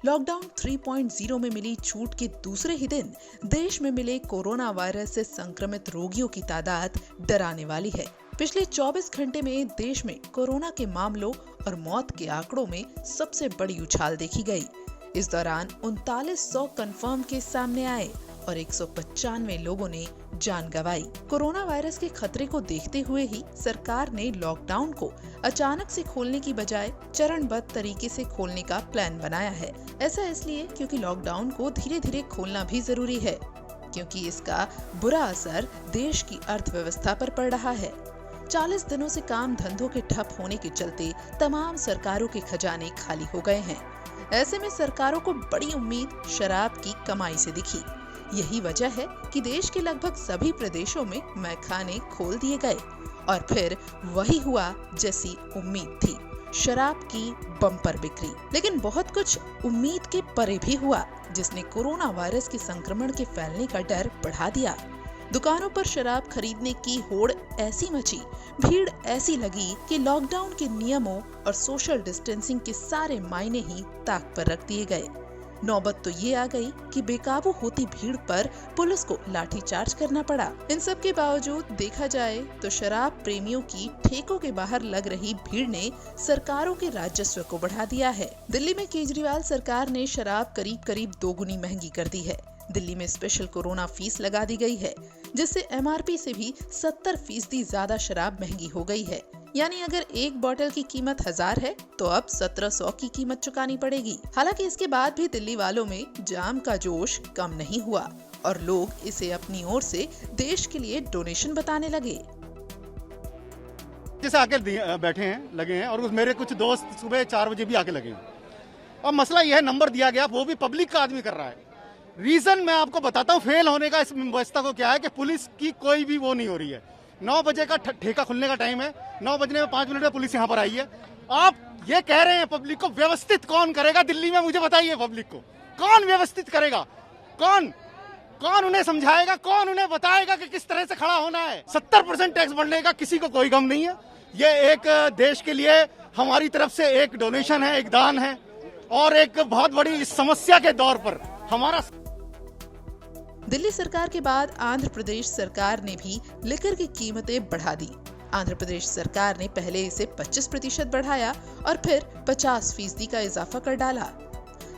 Lockdown 3.0 में मिली छूट के दूसरे ही दिन देश में मिले कोरोना वायरस से संक्रमित रोगियों की तादाद डराने वाली है। पिछले 24 घंटे में देश में कोरोना के मामलों और मौत के आंकड़ों में सबसे बड़ी उछाल देखी गई। इस दौरान 3900 कंफर्म केस सामने आए और 195 लोगों ने जान गंवाई। कोरोना वायरस के खतरे को देखते हुए ही सरकार ने लॉकडाउन को अचानक से खोलने की बजाय चरणबद्ध तरीके से खोलने का प्लान बनाया है। ऐसा इसलिए क्योंकि लॉकडाउन को धीरे धीरे खोलना भी जरूरी है, क्योंकि इसका बुरा असर देश की अर्थव्यवस्था पर पड़ रहा है। 40 दिनों से काम धंधों के ठप होने के चलते तमाम सरकारों के खजाने खाली हो गए हैं। ऐसे में सरकारों को बड़ी उम्मीद शराब की कमाई से दिखी। यही वजह है कि देश के लगभग सभी प्रदेशों में मैखाने खोल दिए गए और फिर वही हुआ जैसी उम्मीद थी, शराब की बम्पर बिक्री। लेकिन बहुत कुछ उम्मीद के परे भी हुआ, जिसने कोरोना वायरस के संक्रमण के फैलने का डर बढ़ा दिया। दुकानों पर शराब खरीदने की होड़ ऐसी मची, भीड़ ऐसी लगी कि लॉकडाउन के नियमों और सोशल डिस्टेंसिंग के सारे मायने ही ताक पर रख दिए गए। नौबत तो ये आ गई कि बेकाबू होती भीड़ पर पुलिस को लाठीचार्ज करना पड़ा। इन सब के बावजूद देखा जाए तो शराब प्रेमियों की ठेकों के बाहर लग रही भीड़ ने सरकारों के राजस्व को बढ़ा दिया है। दिल्ली में केजरीवाल सरकार ने शराब करीब करीब 2 गुनी महंगी कर दी है। दिल्ली में स्पेशल कोरोना फीस लगा दी गई है, जिससे MRP से भी 70% ज्यादा शराब महंगी हो गई है। यानी अगर एक बोतल की कीमत 1000 है तो अब 1700 की कीमत चुकानी पड़ेगी। हालांकि इसके बाद भी दिल्ली वालों में जाम का जोश कम नहीं हुआ और लोग इसे अपनी ओर से देश के लिए डोनेशन बताने लगे। जैसे आके बैठे हैं, लगे हैं, और मेरे कुछ दोस्त सुबह 4 बजे भी आके लगे हैं। और मसला यह है, नंबर दिया गया, वो भी पब्लिक का आदमी कर रहा है। रीजन मैं आपको बताता हूँ फेल होने का इस व्यवस्था को क्या है कि पुलिस की कोई भी वो नहीं हो रही है। 9 बजे का ठेका खुलने का टाइम है, 9 बजने में 5 मिनट में पुलिस यहाँ पर आई है। आप ये कह रहे हैं पब्लिक को व्यवस्थित कौन करेगा दिल्ली में? मुझे बताइए, पब्लिक को कौन व्यवस्थित करेगा? कौन उन्हें समझाएगा? कौन उन्हें बताएगा कि किस तरह से खड़ा होना है? 70% टैक्स बढ़ने का किसी को कोई गम नहीं है। ये एक देश के लिए हमारी तरफ से एक डोनेशन है, एक दान है, और एक बहुत बड़ी इस समस्या के दौर पर हमारा। दिल्ली सरकार के बाद आंध्र प्रदेश सरकार ने भी लिकर की कीमतें बढ़ा दी। आंध्र प्रदेश सरकार ने पहले इसे 25% बढ़ाया और फिर 50% का इजाफा कर डाला।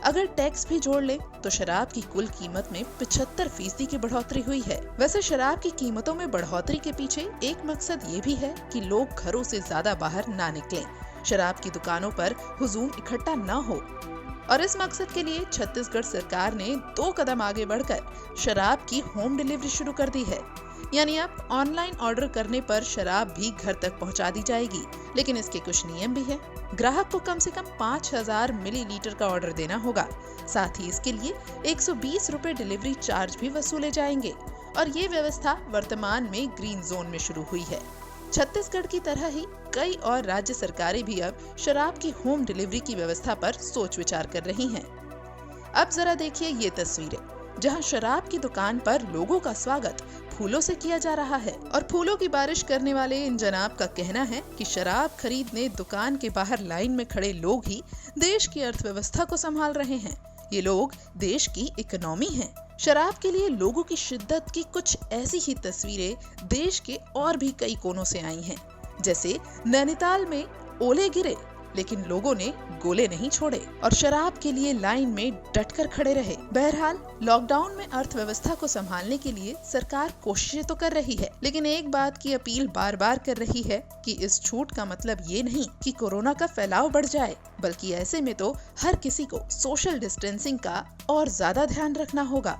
अगर टैक्स भी जोड़ ले तो शराब की कुल कीमत में 75% की बढ़ोतरी हुई है। वैसे शराब की कीमतों में बढ़ोतरी के पीछे एक मकसद ये भी है कि लोग घरों से ज्यादा बाहर ना निकलें, शराब की दुकानों पर हुजूम इकट्ठा न हो। और इस मकसद के लिए छत्तीसगढ़ सरकार ने 2 कदम आगे बढ़कर शराब की होम डिलीवरी शुरू कर दी है। यानी अब ऑनलाइन ऑर्डर करने पर शराब भी घर तक पहुंचा दी जाएगी। लेकिन इसके कुछ नियम भी है। ग्राहक को कम से कम 5000 मिलीलीटर का ऑर्डर देना होगा। साथ ही इसके लिए 120 रुपए डिलीवरी चार्ज भी वसूले जाएंगे। और ये व्यवस्था वर्तमान में ग्रीन जोन में शुरू हुई है। छत्तीसगढ़ की तरह ही कई और राज्य सरकारें भी अब शराब की होम डिलीवरी की व्यवस्था पर सोच विचार कर रही हैं। अब जरा देखिए ये तस्वीरें, जहां शराब की दुकान पर लोगों का स्वागत फूलों से किया जा रहा है। और फूलों की बारिश करने वाले इन जनाब का कहना है कि शराब खरीदने दुकान के बाहर लाइन में खड़े लोग ही देश की अर्थव्यवस्था को संभाल रहे हैं। ये लोग देश की इकोनॉमी हैं। शराब के लिए लोगों की शिद्दत की कुछ ऐसी ही तस्वीरें देश के और भी कई कोनों से आई हैं। जैसे नैनीताल में ओले गिरे लेकिन लोगों ने गोले नहीं छोड़े और शराब के लिए लाइन में डटकर खड़े रहे। बहरहाल लॉकडाउन में अर्थव्यवस्था को संभालने के लिए सरकार कोशिशें तो कर रही है, लेकिन एक बात की अपील बार बार कर रही है कि इस छूट का मतलब ये नहीं कि कोरोना का फैलाव बढ़ जाए, बल्कि ऐसे में तो हर किसी को सोशल डिस्टेंसिंग का और ज्यादा ध्यान रखना होगा।